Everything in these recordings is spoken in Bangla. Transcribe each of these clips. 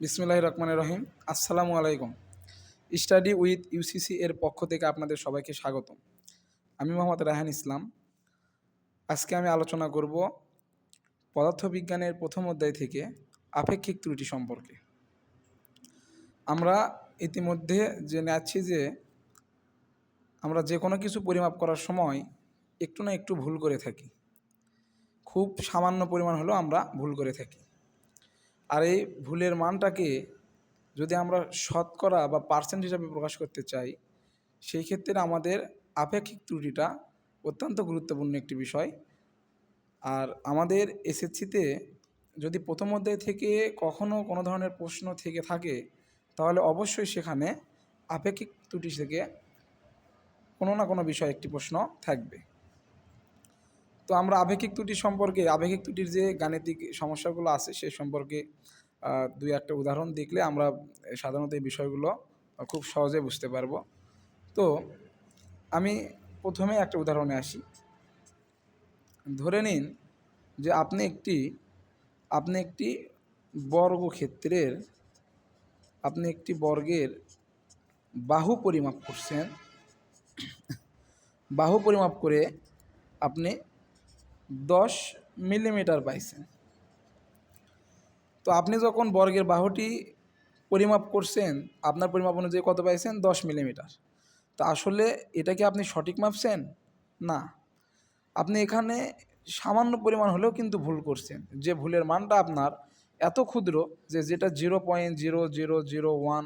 বিসমিল্লাহির রহমানির রহিম। আসসালামু আলাইকুম। স্টাডি উইথ ইউসিসি এর পক্ষ থেকে আপনাদের সবাইকে স্বাগতম। আমি মোহাম্মদ রায়হান ইসলাম। আজকে আমি আলোচনা করব পদার্থবিজ্ঞানের প্রথম অধ্যায় থেকে আপেক্ষিক ত্রুটি সম্পর্কে। আমরা ইতিমধ্যে জেনে আছি যে আমরা যে কোনো কিছু পরিমাপ করার সময় একটু না একটু ভুল করে থাকি। খুব সামান্য পরিমাণ হলেও আমরা ভুল করে থাকি। আর এই ভুলের মানটাকে যদি আমরা শতকরা বা পার্সেন্ট হিসাবে প্রকাশ করতে চাই, সেই ক্ষেত্রে আমাদের আপেক্ষিক ত্রুটিটা অত্যন্ত গুরুত্বপূর্ণ একটি বিষয়। আর আমাদের এসএসসিতে যদি প্রথম অধ্যায় থেকে কখনও কোনো ধরনের প্রশ্ন থেকে থাকে, তাহলে অবশ্যই সেখানে আপেক্ষিক ত্রুটি থেকে কোনো না কোনো বিষয়ে একটি প্রশ্ন থাকবে। তো আমরা আপেক্ষিক ত্রুটি সম্পর্কে, আপেক্ষিক ত্রুটির যে গাণিতিক সমস্যাগুলো আছে সে সম্পর্কে দুই একটা উদাহরণ দেখলে আমরা সাধারণত এই বিষয়গুলো খুব সহজে বুঝতে পারবো। তো আমি প্রথমে একটা উদাহরণে আসি। ধরে নিন যে আপনি একটি বর্গের বাহু পরিমাপ করছেন। বাহু পরিমাপ করে আপনি 10 মিলিমিটার পাইছেন। তো আপনি যখন বর্গের বাহুটি পরিমাপ করছেন, আপনার পরিমাপ অনুযায়ী কত পাইছেন? 10 মিলিমিটার। তো আসলে এটা কি আপনি সঠিক মাপছেন? না, আপনি এখানে সামান্য পরিমাণ হলেও কিন্তু ভুল করছেন। যে ভুলের মানটা আপনার এত ক্ষুদ্র যে যেটা 0.0001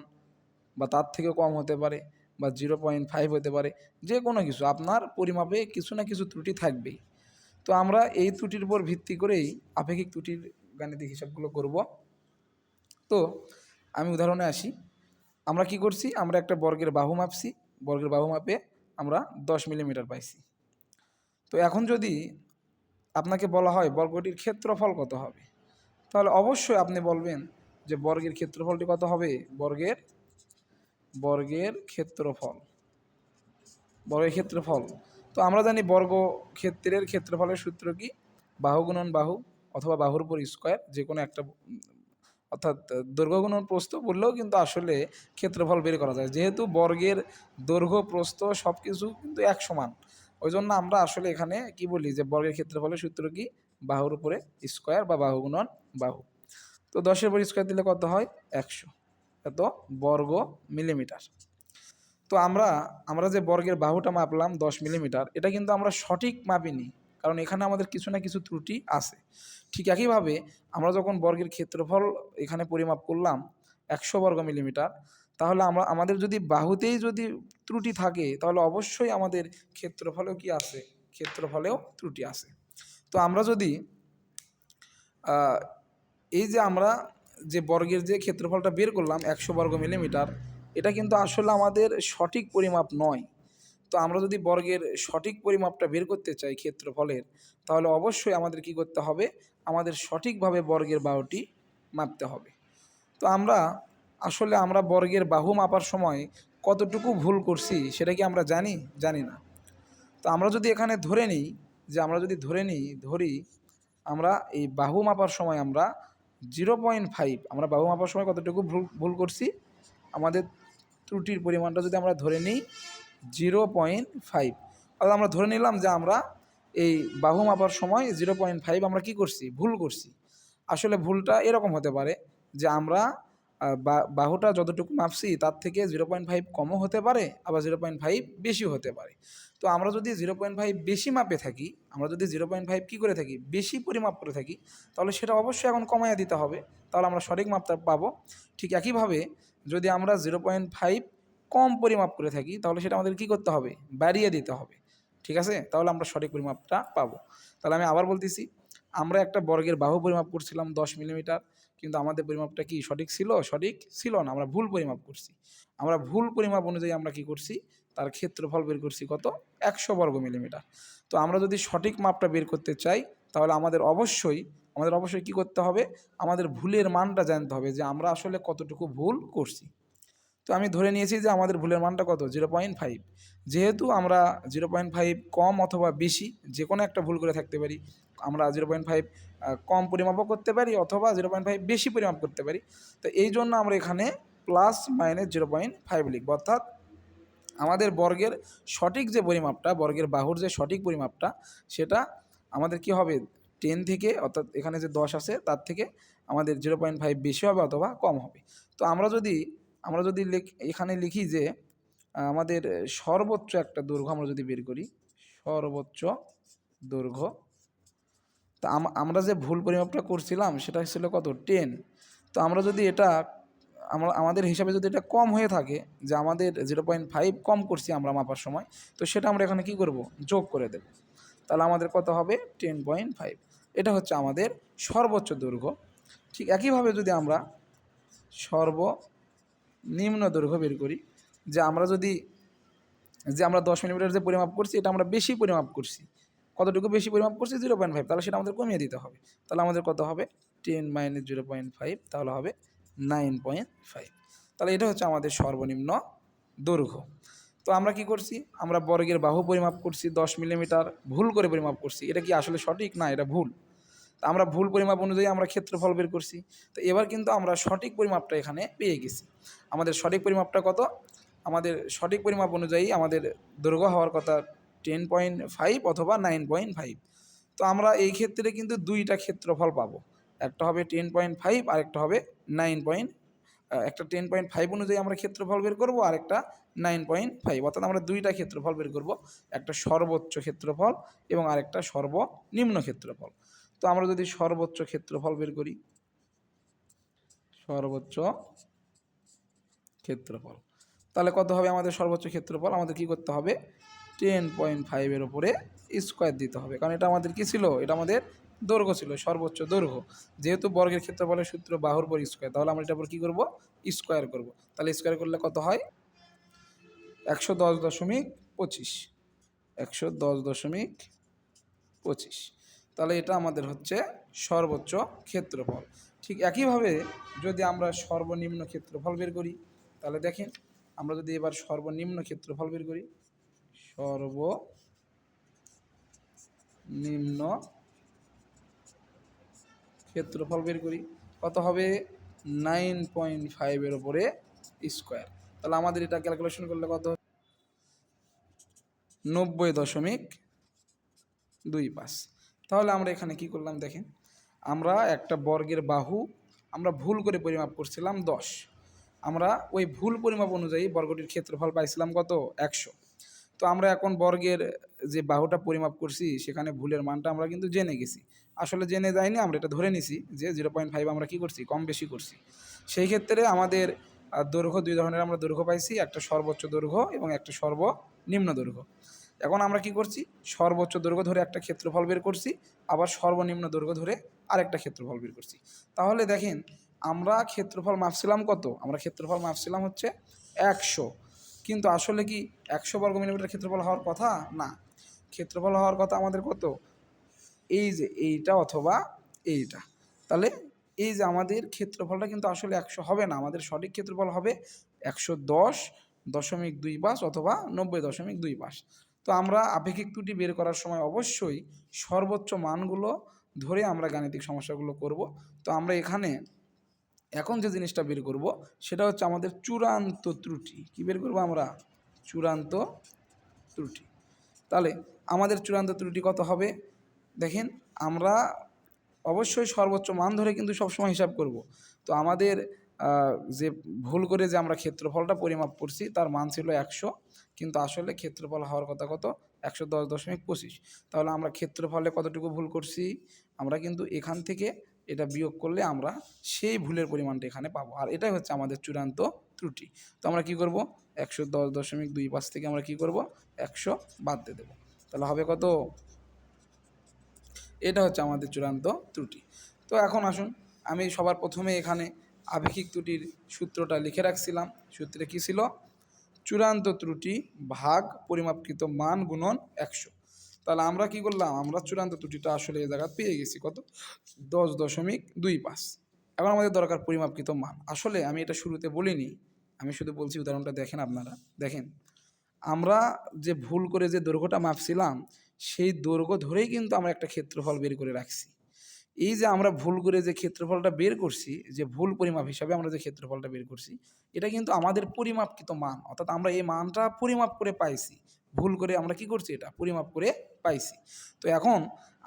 বা তার থেকেও কম হতে পারে, বা 0.5 হতে পারে, যে কোনো কিছু আপনার পরিমাপে কিছু না কিছু ত্রুটি থাকবেই। তো আমরা এই ত্রুটির উপর ভিত্তি করেই আপেক্ষিক ত্রুটির গাণিতিক হিসাবগুলো করব। তো আমি উদাহরণে আসি। আমরা কি করছি? আমরা একটা বর্গের বাহু মাপছি। বর্গের বাহু মাপে আমরা 10 মিলিমিটার পাইছি। তো এখন যদি আপনাকে বলা হয় বর্গটির ক্ষেত্রফল কত হবে, তাহলে অবশ্যই আপনি বলবেন যে বর্গের ক্ষেত্রফলটি কত হবে? বর্গের ক্ষেত্রফল। তো আমরা জানি বর্গক্ষেত্রের ক্ষেত্রফলের সূত্র কি? বাহু গুণন বাহু অথবা বাহুর উপর স্কোয়ার, যে কোনো একটা, অর্থাৎ দৈর্ঘ্য গুণন প্রস্থ বললেও কিন্তু আসলে ক্ষেত্রফল বের করা যায়। যেহেতু বর্গের দৈর্ঘ্য প্রস্থ সব কিছু কিন্তু এক সমান, ওই জন্য আমরা আসলে এখানে কি বলি যে বর্গের ক্ষেত্রফলের সূত্র কি? বাহুর উপরে স্কোয়ার বা বাহু গুণন বাহু। তো 10-এর উপর স্কোয়ার দিলে কত হয়? 100, এত বর্গ মিলিমিটার। তো আমরা যে বর্গের বাহুটা মাপলাম 10 মিলিমিটার, এটা কিন্তু আমরা সঠিক মাপিনি, কারণ এখানে আমাদের কিছু না কিছু ত্রুটি আছে। ঠিক একইভাবে আমরা যখন বর্গের ক্ষেত্রফল এখানে পরিমাপ করলাম 100 বর্গ মিলিমিটার, তাহলে আমাদের যদি বাহুতেই যদি ত্রুটি থাকে, তাহলে অবশ্যই আমাদের ক্ষেত্রফলেও কি আছে? ক্ষেত্রফলেও ত্রুটি আছে। তো আমরা যদি এই যে আমরা যে বর্গের যে ক্ষেত্রফলটা বের করলাম 100 বর্গ মিলিমিটার, এটা কিন্তু আসলে আমাদের সঠিক পরিমাপ নয়। তো আমরা যদি বর্গের সঠিক পরিমাপটা বের করতে চাই ক্ষেত্রফলের, তাহলে অবশ্যই আমাদের কি করতে হবে? আমাদের সঠিকভাবে বর্গের বাহুটি মাপতে হবে। তো আমরা বর্গের বাহু মাপার সময় কতটুকু ভুল করছি সেটা কি আমরা জানি না। তো আমরা যদি এখানে ধরি আমরা এই বাহু মাপার সময় আমরা 0.5, আমরা বাহু মাপার সময় কতটুকু ভুল করছি? আমাদের ত্রুটির পরিমাণটা যদি আমরা ধরে নিই 0.5, অর্থাৎ আমরা ধরে নিলাম যে আমরা এই বাহু মাপার সময় 0.5 আমরা কি করছি? ভুল করছি। আসলে ভুলটা এরকম হতে পারে যে আমরা বাহুটা যতটুকু মাপছি তার থেকে 0.5 কমও হতে পারে, আবার 0.5 বেশিও হতে পারে। তো আমরা যদি 0.5 বেশি মাপে থাকি, আমরা যদি 0.5 কী করে থাকি? বেশি পরিমাপ করে থাকি, তাহলে সেটা অবশ্যই এখন কমাইয়া দিতে হবে, তাহলে আমরা সঠিক মাপটা পাবো। ঠিক একইভাবে যদি আমরা 0.5 কম পরিমাপ করে থাকি, তাহলে সেটা আমাদের কী করতে হবে? বাড়িয়ে দিতে হবে। ঠিক আছে? তাহলে আমরা সঠিক পরিমাপটা পাবো। তাহলে আমি আবার বলতেছি, আমরা একটা বর্গের বাহু পরিমাপ করছিলাম 10 মিলিমিটার, কিন্তু আমাদের পরিমাপটা কি সঠিক ছিল? সঠিক ছিল না, আমরা ভুল পরিমাপ করছি। আমরা ভুল পরিমাপ অনুযায়ী আমরা কি করছি? তার ক্ষেত্রফল বের করছি কত? 100 বর্গ মিলিমিটার। তো আমরা যদি সঠিক মাপটা বের করতে চাই, তাহলে আমাদের অবশ্যই কী করতে হবে? আমাদের ভুলের মানটা জানতে হবে যে আমরা আসলে কতটুকু ভুল করছি। তো আমি ধরে নিয়েছি যে আমাদের ভুলের মানটা কত? 0.5। যেহেতু আমরা 0.5 কম অথবা বেশি যে কোনো একটা ভুল করে থাকতে পারি, আমরা 0.5 কম পরিমাপও করতে পারি অথবা 0.5 বেশি পরিমাপ করতে পারি। তো এই জন্য আমরা এখানে প্লাস মাইনাস 0.5 লিখব, অর্থাৎ আমাদের বর্গের সঠিক যে পরিমাপটা, বর্গের বাহুর যে সঠিক পরিমাপটা, সেটা আমাদের কি হবে 10 থেকে, অর্থাৎ এখানে যে 10 আছে তার থেকে আমাদের 0.5 বেশি হবে অথবা কম হবে। তো আমরা যদি এখানে লিখি যে আমাদের সর্বোচ্চ একটা দৈর্ঘ্য আমরা যদি বের করি, সর্বোচ্চ দৈর্ঘ্য, তা আমরা যে ভুল পরিমাপটা করছিলাম সেটা ছিল কত 10। তো আমরা যদি এটা আমাদের হিসাবে যদি এটা কম হয়ে থাকে, যে আমাদের 0.5 কম করছি আমরা মাপার সময়, তো সেটা আমরা এখানে কি করব যোগ করে দেব। তাহলে আমাদের কত হবে 10.5। এটা হচ্ছে আমাদের সর্বোচ্চ দৈর্ঘ্য। ঠিক একইভাবে যদি আমরা সর্বনিম্ন দৈর্ঘ্য বের করি, যে আমরা 10 মিলিমিটার যে পরিমাপ করছি এটা আমরা বেশি পরিমাপ করছি, কতটুকু বেশি পরিমাপ করছি 0.5, তাহলে সেটা আমাদের কমিয়ে দিতে হবে। তাহলে আমাদের কত হবে 10 মাইনাস 0.5, তাহলে হবে 9.5। তাহলে এটা হচ্ছে আমাদের সর্বনিম্ন দৈর্ঘ্য। তো আমরা কি করছি, আমরা বর্গের বাহু পরিমাপ করছি 10 মিলিমিটার, ভুল করে পরিমাপ করছি। এটা কি আসলে সঠিক? না, এটা ভুল। তা আমরা ভুল পরিমাপ অনুযায়ী আমরা ক্ষেত্রফল বের করছি। তো এবার কিন্তু আমরা সঠিক পরিমাপটা এখানে পেয়ে গেছি। আমাদের সঠিক পরিমাপটা কত? আমাদের সঠিক পরিমাপ অনুযায়ী আমাদের দৈর্ঘ্য হওয়ার কথা 10.5 অথবা 9.5। তো আমরা এই ক্ষেত্রে কিন্তু দুইটা ক্ষেত্রফল পাবো, একটা হবে 10.5 আর একটা হবে 9. একটা 10.5 অনুযায়ী আমরা ক্ষেত্রফল বের করবো, আর একটা 9.5, অর্থাৎ আমরা দুইটা ক্ষেত্রফল বের করব, একটা সর্বোচ্চ ক্ষেত্রফল এবং আরেকটা সর্বনিম্ন ক্ষেত্রফল। তো আমরা যদি সর্বোচ্চ ক্ষেত্রফল বের করি, সর্বোচ্চ ক্ষেত্রফল, তাহলে কত হবে আমাদের সর্বোচ্চ ক্ষেত্রফল? আমাদের কি করতে হবে 10.5 উপরে স্কোয়ার দিতে হবে, কারণ এটা আমাদের কি ছিল, এটা আমাদের দৈর্ঘ্য ছিল, সর্বোচ্চ দৈর্ঘ্য। যেহেতু বর্গের ক্ষেত্রফলের সূত্র বাহুর পর স্কোয়ার, তাহলে আমরা এটার উপর কী করবো স্কোয়ার করব। তাহলে স্কোয়ার করলে কত হয় 110.25, 110.25। তাহলে এটা আমাদের হচ্ছে সর্বোচ্চ ক্ষেত্রফল। ঠিক একইভাবে যদি আমরা সর্বনিম্ন ক্ষেত্রফল বের করি, তাহলে দেখেন আমরা যদি এবার সর্বনিম্ন ক্ষেত্রফল বের করি, সর্বনিম্ন ক্ষেত্রফল বের করি, কত হবে 9.5 উপরে স্কোয়ার। তাহলে আমাদের এটা ক্যালকুলেশন করলে কত 90.25। তাহলে আমরা এখানে কি করলাম দেখেন, আমরা একটা বর্গের বাহু আমরা ভুল করে পরিমাপ করছিলাম 10, আমরা ওই ভুল পরিমাপ অনুযায়ী বর্গটির ক্ষেত্রফল পাইছিলাম কত 100। তো আমরা এখন বর্গের যে বাহুটা পরিমাপ করছি সেখানে ভুলের মানটা আমরা কিন্তু জেনে গেছি, আসলে জেনে যাইনি, আমরা এটা ধরে নিছি যে 0.5 আমরা কি করছি কম বেশি করছি। সেই ক্ষেত্রে আমাদের দৈর্ঘ্য দুই ধরনের আমরা দৈর্ঘ্য পাইছি, একটা সর্বোচ্চ দৈর্ঘ্য এবং একটা সর্বনিম্ন দৈর্ঘ্য। এখন আমরা কি করছি সর্বোচ্চ দৈর্ঘ্য ধরে একটা ক্ষেত্রফল বের করছি, আবার সর্বনিম্ন দৈর্ঘ্য ধরে আরেকটা ক্ষেত্রফল বের করছি। তাহলে দেখেন আমরা ক্ষেত্রফল মাপছিলাম কত, আমরা ক্ষেত্রফল মাপছিলাম হচ্ছে 100, কিন্তু আসলে কি 100 বর্গ মিলিমিটার ক্ষেত্রফল হওয়ার কথা না, ক্ষেত্রফল হওয়ার কথা আমাদের কত এই যে এইটা অথবা এইটা। তাহলে এই যে আমাদের ক্ষেত্রফলটা কিন্তু আসলে 100 হবে না, আমাদের সঠিক ক্ষেত্রফল হবে 110.25 অথবা 90.25। তো আমরা আপেক্ষিক ত্রুটি বের করার সময় অবশ্যই সর্বোচ্চ মানগুলো ধরে আমরা গাণিতিক সমস্যাগুলো করব। তো আমরা এখন যে জিনিসটা বের করব সেটা হচ্ছে আমাদের চূড়ান্ত ত্রুটি। কি বের করব আমরা চূড়ান্ত ত্রুটি। তাহলে আমাদের চূড়ান্ত ত্রুটি কত হবে দেখেন, আমরা অবশ্যই সর্বোচ্চ মান ধরে কিন্তু সবসময় হিসাব করব। তো আমাদের যে ভুল করে যে আমরা ক্ষেত্রফলটা পরিমাপ করছি তার মান ছিল 100, কিন্তু আসলে ক্ষেত্রফল হওয়ার কথা কত 110.25। তাহলে আমরা ক্ষেত্রফলে কতটুকু ভুল করছি, আমরা কিন্তু এখান থেকে এটা বিয়োগ করলে আমরা সেই ভুলের পরিমাণটা এখানে পাবো, আর এটাই হচ্ছে আমাদের চূড়ান্ত ত্রুটি। তো আমরা কি করব 110.25 থেকে আমরা কি করব 100 বাদ দিয়ে দেবো, তাহলে হবে কত, এটা হচ্ছে আমাদের চূড়ান্ত ত্রুটি। তো এখন আসুন আমি সবার প্রথমে এখানে আপেক্ষিক ত্রুটির সূত্রটা লিখে রাখছিলাম। সূত্রে কী ছিল, চূড়ান্ত ত্রুটি ভাগ পরিমাপকৃত মান গুণন 100। তাহলে আমরা কি করলাম, আমরা চূড়ান্ত ত্রুটিটা আসলে এই জায়গা পেয়ে গেছি কত 10.25। এখন আমাদের দরকার পরিমাপকৃত মান। আসলে আমি এটা শুরুতে বলিনি, আমি শুধু বলছি উদাহরণটা দেখেন, আপনারা দেখেন আমরা যে ভুল করে যে দৈর্ঘ্যটা মাপছিলাম সেই দৈর্ঘ্য ধরেই কিন্তু আমরা একটা ক্ষেত্রফল বের করে রাখছি। এই যে আমরা ভুল করে যে ক্ষেত্রফলটা বের করছি, যে ভুল পরিমাপ হিসাবে আমরা যে ক্ষেত্রফলটা বের করছি, এটা কিন্তু আমাদের পরিমাপকৃত মান। অর্থাৎ আমরা এই মানটা পরিমাপ করে পাইছি। ভুল করে আমরা কি করছি? এটা পরিমাপ করে পাইছি। তো এখন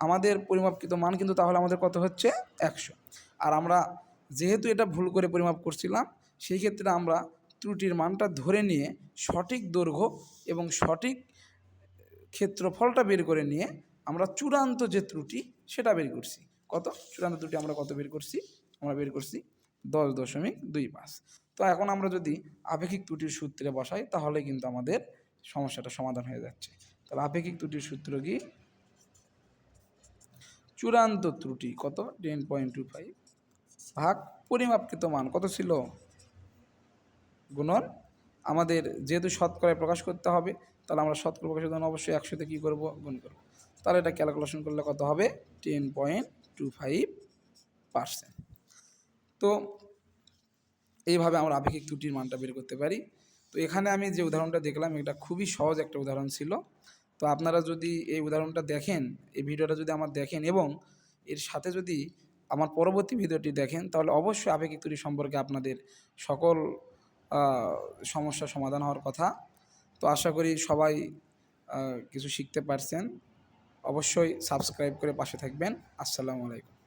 আমাদের পরিমাপকৃত মান কিন্তু তাহলে আমাদের কত হচ্ছে? ১০০। আর আমরা যেহেতু এটা ভুল করে পরিমাপ করছিলাম, সেই ক্ষেত্রে আমরা ত্রুটির মানটা ধরে নিয়ে সঠিক দৈর্ঘ্য এবং সঠিক ক্ষেত্রফলটা বের করে নিয়ে আমরা চূড়ান্ত যে ত্রুটি সেটা বের করছি। কত? চূড়ান্ত ত্রুটি আমরা কত বের করছি? আমরা বের করছি ১০.২৫। তো এখন আমরা যদি আপেক্ষিক ত্রুটির সূত্রে বসাই তাহলে কিন্তু আমাদের সমস্যাটা সমাধান হয়ে যাচ্ছে। তাহলে আপেক্ষিক ত্রুটির সূত্র কি? চূড়ান্ত ত্রুটি কত? 10.25 ভাগ পরিমাপকৃত মান কত ছিল? গুণন আমাদের যেহেতু শতকরায় প্রকাশ করতে হবে, তাহলে আমরা শতকরা প্রকাশের জন্য অবশ্যই ১০০-তে কী করবো? গুণ করবো। তাহলে এটা ক্যালকুলেশন করলে কত হবে? 10.25%। তো এইভাবে আমরা আপেক্ষিক ত্রুটির মানটা বের করতে পারি। তো এখানে আমি যে উদাহরণটা দেখলাম এটা খুবই সহজ একটা উদাহরণ ছিল। তো আপনারা যদি এই উদাহরণটা দেখেন, এই ভিডিওটা যদি আমার দেখেন এবং এর সাথে যদি আমার পরবর্তী ভিডিওটি দেখেন, তাহলে অবশ্যই আপেক্ষিক ত্রুটি সম্পর্কে আপনাদের সকল সমস্যার সমাধান হওয়ার কথা। তো আশা করি সবাই কিছু শিখতে পারছেন। অবশ্যই সাবস্ক্রাইব করে পাশে থাকবেন। আসসালামু আলাইকুম।